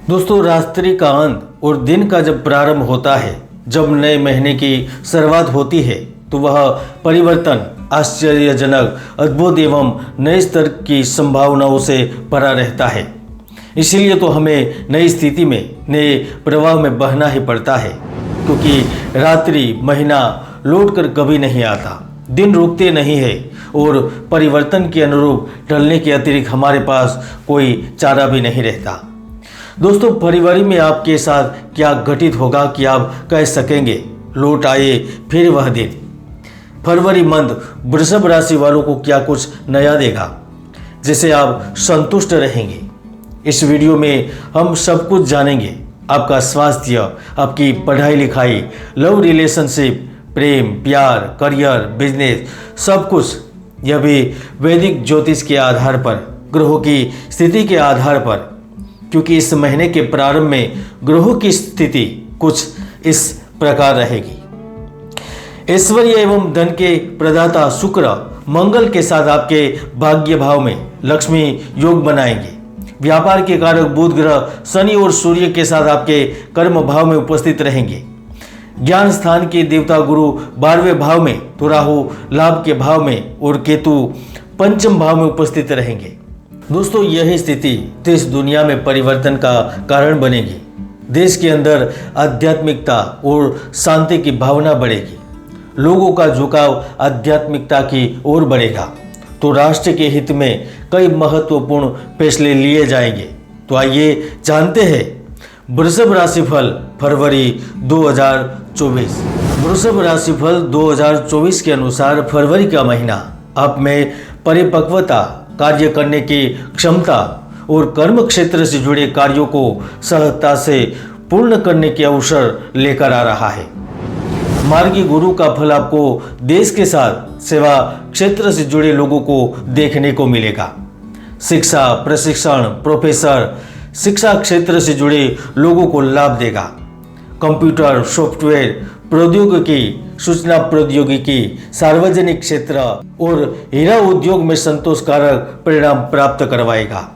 दोस्तों, रात्रि का अंत और दिन का जब प्रारंभ होता है, जब नए महीने की शुरुआत होती है, तो वह परिवर्तन आश्चर्यजनक, अद्भुत एवं नए स्तर की संभावनाओं से भरा रहता है। इसीलिए तो हमें नई स्थिति में, नए प्रवाह में बहना ही पड़ता है, क्योंकि रात्रि महीना लौट कर कभी नहीं आता, दिन रुकते नहीं है और परिवर्तन के अनुरूप ढलने के अतिरिक्त हमारे पास कोई चारा भी नहीं रहता। दोस्तों, फरवरी में आपके साथ क्या घटित होगा कि आप कह सकेंगे लौट आए फिर वह दिन। फरवरी मंथ वृषभ राशि वालों को क्या कुछ नया देगा जिसे आप संतुष्ट रहेंगे। इस वीडियो में हम सब कुछ जानेंगे। आपका स्वास्थ्य, आपकी पढ़ाई लिखाई, लव रिलेशनशिप, प्रेम, प्यार, करियर, बिजनेस, सब कुछ। यह भी वैदिक ज्योतिष के आधार पर, ग्रहों की स्थिति के आधार पर, क्योंकि इस महीने के प्रारंभ में ग्रहों की स्थिति कुछ इस प्रकार रहेगी। ऐश्वर्य एवं धन के प्रदाता शुक्र मंगल के साथ आपके भाग्य भाव में लक्ष्मी योग बनाएंगे। व्यापार के कारक बुध ग्रह शनि और सूर्य के साथ आपके कर्म भाव में उपस्थित रहेंगे। ज्ञान स्थान के देवता गुरु 12वें भाव में, तो राहु लाभ के भाव में और केतु पंचम भाव में उपस्थित रहेंगे। दोस्तों, यही स्थिति देश दुनिया में परिवर्तन का कारण बनेगी। देश के अंदर आध्यात्मिकता और शांति की भावना बढ़ेगी। लोगों का झुकाव आध्यात्मिकता की ओर बढ़ेगा, तो राष्ट्र के हित में कई महत्वपूर्ण फैसले लिए जाएंगे। तो आइए जानते हैं वृषभ राशिफल फरवरी 2024। वृषभ राशिफल 2024 के अनुसार फरवरी का महीना आप में परिपक्वता, कार्य करने की क्षमता और कर्म क्षेत्र से जुड़े कार्यों को सहजता से पूर्ण करने के अवसर लेकर आ रहा है। मार्गी गुरु का फल आपको देश के साथ सेवा क्षेत्र से जुड़े लोगों को देखने को मिलेगा। शिक्षा, प्रशिक्षण, प्रोफेसर, शिक्षा क्षेत्र से जुड़े लोगों को लाभ देगा। कंप्यूटर, सॉफ्टवेयर, प्रौद्योगिकी, सूचना प्रौद्योगिकी, सार्वजनिक क्षेत्र और हीरा उद्योग में संतोषकारक परिणाम प्राप्त करवाएगा।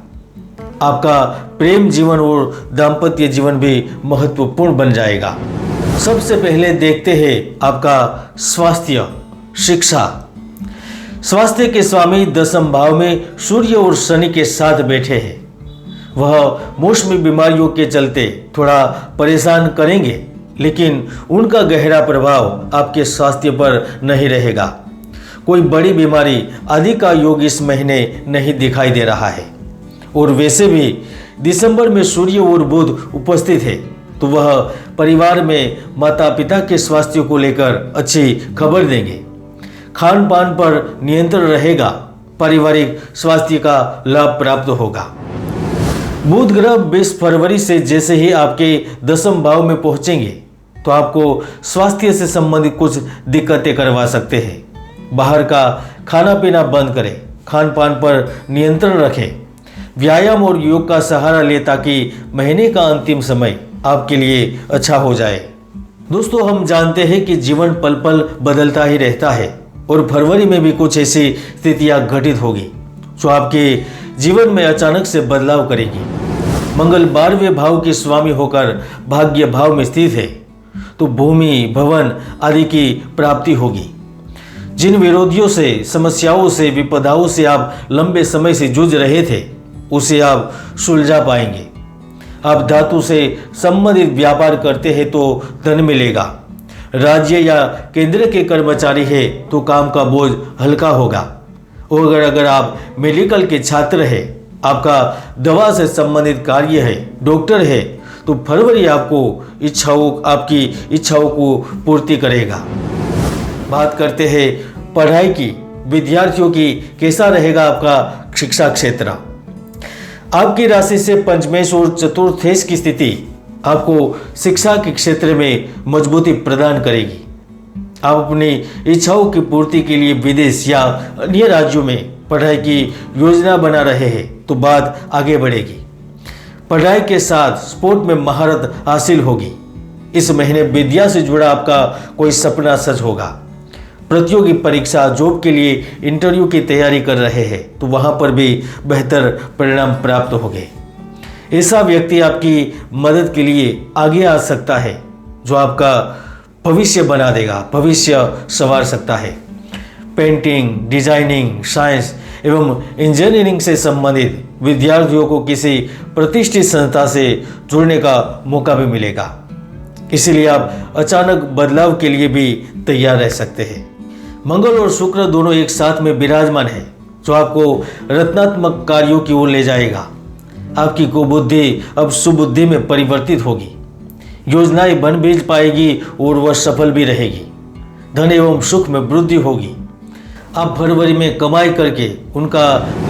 आपका प्रेम जीवन और दाम्पत्य जीवन भी महत्वपूर्ण बन जाएगा। सबसे पहले देखते हैं आपका स्वास्थ्य, शिक्षा। स्वास्थ्य के स्वामी दशम भाव में सूर्य और शनि के साथ बैठे हैं। वह मौसमी बीमारियों के चलते थोड़ा परेशान करेंगे, लेकिन उनका गहरा प्रभाव आपके स्वास्थ्य पर नहीं रहेगा। कोई बड़ी बीमारी आदि का योग इस महीने नहीं दिखाई दे रहा है। और वैसे भी दिसंबर में सूर्य और बुध उपस्थित है, तो वह परिवार में माता पिता के स्वास्थ्य को लेकर अच्छी खबर देंगे। खान पान पर नियंत्रण रहेगा, पारिवारिक स्वास्थ्य का लाभ प्राप्त होगा। बुध ग्रह 20 फरवरी से जैसे ही आपके दशम भाव में पहुंचेंगे, तो आपको स्वास्थ्य से संबंधित कुछ दिक्कतें करवा सकते हैं। बाहर का खाना पीना बंद करें, खान पान पर नियंत्रण रखें, व्यायाम और योग का सहारा लें ताकि महीने का अंतिम समय आपके लिए अच्छा हो जाए। दोस्तों, हम जानते हैं कि जीवन पल पल बदलता ही रहता है और फरवरी में भी कुछ ऐसी स्थितियां घटित होगी जो आपके जीवन में अचानक से बदलाव करेगी। मंगल 12वें भाव के स्वामी होकर भाग्य भाव में स्थित है, तो भूमि, भवन आदि की प्राप्ति होगी। जिन विरोधियों से, समस्याओं से, विपदाओं से आप लंबे समय से जूझ रहे थे, उसे आप सुलझा पाएंगे। आप धातु से संबंधित व्यापार करते हैं तो धन मिलेगा। राज्य या केंद्र के कर्मचारी हैं तो काम का बोझ हल्का होगा। और अगर आप मेडिकल के छात्र हैं, आपका दवा से संबंधित कार्य है, डॉक्टर है, तो फरवरी आपकी इच्छाओं को पूर्ति करेगा। बात करते हैं पढ़ाई की। विद्यार्थियों की कैसा रहेगा आपका शिक्षा क्षेत्र। आपकी राशि से पंचमेश और चतुर्थेश की स्थिति आपको शिक्षा के क्षेत्र में मजबूती प्रदान करेगी। आप अपनी इच्छाओं की पूर्ति के लिए विदेश या अन्य राज्यों में पढ़ाई की योजना बना रहे हैं, तो बात आगे बढ़ेगी। पढ़ाई के साथ स्पोर्ट में महारत हासिल होगी। इस महीने विद्या से जुड़ा आपका कोई सपना सच होगा। प्रतियोगी परीक्षा, जॉब के लिए इंटरव्यू की तैयारी कर रहे हैं, तो वहाँ पर भी बेहतर परिणाम प्राप्त होंगे। ऐसा व्यक्ति आपकी मदद के लिए आगे आ सकता है जो आपका भविष्य बना देगा, भविष्य संवार सकता है। पेंटिंग, डिजाइनिंग, साइंस एवं इंजीनियरिंग से संबंधित विद्यार्थियों को किसी प्रतिष्ठित संस्था से जुड़ने का मौका भी मिलेगा। इसीलिए आप अचानक बदलाव के लिए भी तैयार रह सकते हैं। मंगल और शुक्र दोनों एक साथ में विराजमान है जो आपको रत्नात्मक कार्यों की ओर ले जाएगा। आपकी कुबुद्धि अब सुबुद्धि में परिवर्तित होगी, योजनाएं बन भी पाएगी और वह सफल भी रहेगी। धन एवं सुख में वृद्धि होगी। आप फरवरी में कमाई करके उनका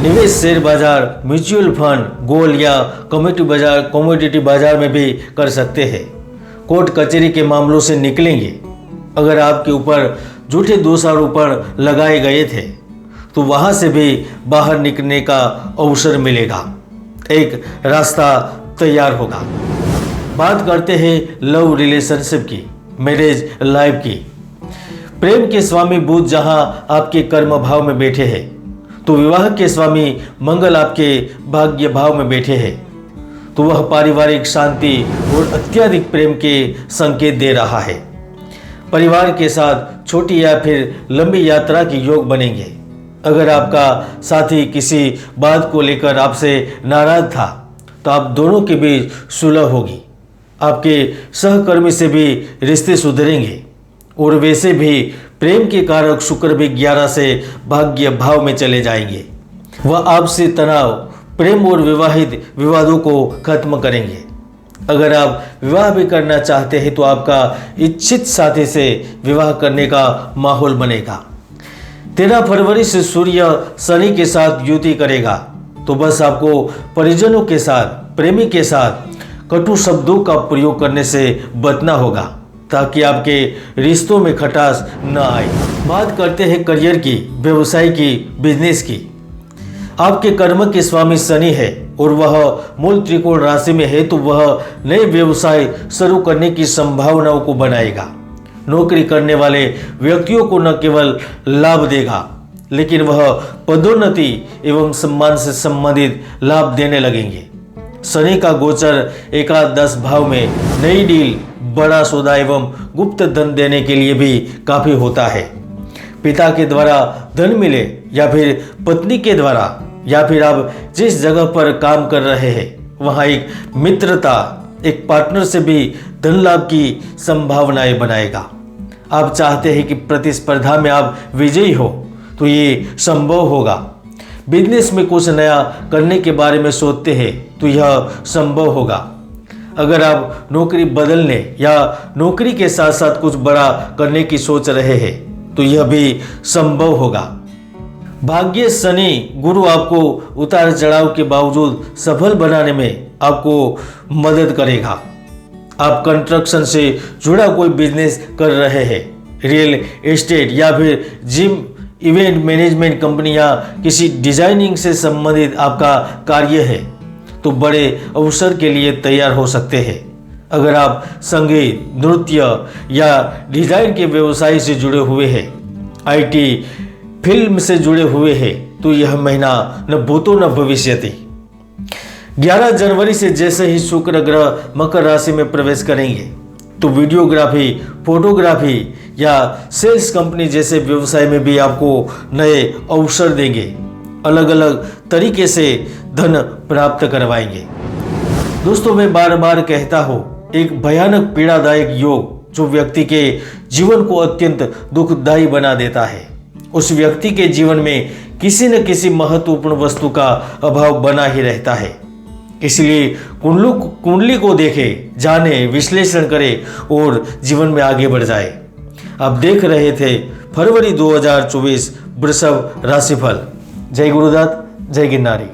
निवेश शेयर बाजार, म्यूचुअल फंड, गोल्ड या कमोडिटी बाजार में भी कर सकते हैं। कोर्ट कचहरी के मामलों से निकलेंगे। अगर आपके ऊपर झूठे दोषारोपण लगाए गए थे तो वहां से भी बाहर निकलने का अवसर मिलेगा, एक रास्ता तैयार होगा। बात करते हैं लव रिलेशनशिप की, मैरिज लाइफ की। प्रेम के स्वामी बुध जहां आपके कर्म भाव में बैठे हैं तो विवाह के स्वामी मंगल आपके भाग्य भाव में बैठे हैं, तो वह पारिवारिक शांति और अत्यधिक प्रेम के संकेत दे रहा है। परिवार के साथ छोटी या फिर लंबी यात्रा के योग बनेंगे। अगर आपका साथी किसी बात को लेकर आपसे नाराज था तो आप दोनों के बीच सुलह होगी। आपके सहकर्मी से भी रिश्ते सुधरेंगे और वैसे भी प्रेम के कारक शुक्र भी 11 से भाग्य भाव में चले जाएंगे। वह आपसे तनाव, प्रेम और विवाहित विवादों को खत्म करेंगे। अगर आप विवाह भी करना चाहते हैं तो आपका इच्छित साथी से विवाह करने का माहौल बनेगा। 13 फरवरी से सूर्य शनि के साथ युति करेगा, तो बस आपको परिजनों के साथ, प्रेमी के साथ कटु शब्दों का प्रयोग करने से बचना होगा ताकि आपके रिश्तों में खटास न आए। बात करते हैं करियर की, व्यवसाय की, बिजनेस की। आपके कर्म के स्वामी शनि है और वह मूल त्रिकोण राशि में है, तो वह नए व्यवसाय शुरू करने की संभावनाओं को बनाएगा। नौकरी करने वाले व्यक्तियों को न केवल लाभ देगा लेकिन वह पदोन्नति एवं सम्मान से संबंधित लाभ देने लगेंगे। शनि का गोचर एकादश भाव में नई डील, बड़ा सौदा एवं गुप्त धन देने के लिए भी काफी होता है। पिता के द्वारा धन मिले या फिर पत्नी के द्वारा, या फिर आप जिस जगह पर काम कर रहे हैं वहां एक मित्रता, एक पार्टनर से भी धन लाभ की संभावनाएं बनाएगा। आप चाहते हैं कि प्रतिस्पर्धा में आप विजयी हो तो ये संभव होगा। बिजनेस में कुछ नया करने के बारे में सोचते हैं तो यह संभव होगा। अगर आप नौकरी बदलने या नौकरी के साथ साथ कुछ बड़ा करने की सोच रहे हैं तो यह भी संभव होगा। भाग्य शनि गुरु आपको उतार चढ़ाव के बावजूद सफल बनाने में आपको मदद करेगा। आप कंस्ट्रक्शन से जुड़ा कोई बिजनेस कर रहे हैं, रियल एस्टेट या फिर जिम, इवेंट मैनेजमेंट कंपनी या किसी डिजाइनिंग से संबंधित आपका कार्य है तो बड़े अवसर के लिए तैयार हो सकते हैं। अगर आप संगीत, नृत्य या डिजाइन के व्यवसाय से जुड़े हुए हैं, आईटी फिल्म से जुड़े हुए हैं तो यह महीना न भूतो न भविष्यति। 11 जनवरी से जैसे ही शुक्र ग्रह मकर राशि में प्रवेश करेंगे तो वीडियोग्राफी, फोटोग्राफी या सेल्स कंपनी जैसे व्यवसाय में भी आपको नए अवसर देंगे। अलग अलग तरीके से धन प्राप्त करवाएंगे। दोस्तों, मैं बार बार कहता हूँ, एक भयानक पीड़ादायक योग जो व्यक्ति के जीवन को अत्यंत दुखदायी बना देता है, उस व्यक्ति के जीवन में किसी न किसी महत्वपूर्ण वस्तु का अभाव बना ही रहता है। इसलिए कुंडली को देखे, जाने, विश्लेषण करे और जीवन में आगे बढ़ जाए। आप देख रहे थे फरवरी 2024 वृषभ राशिफल। जय गुरुदत्त, जय गिरनारी।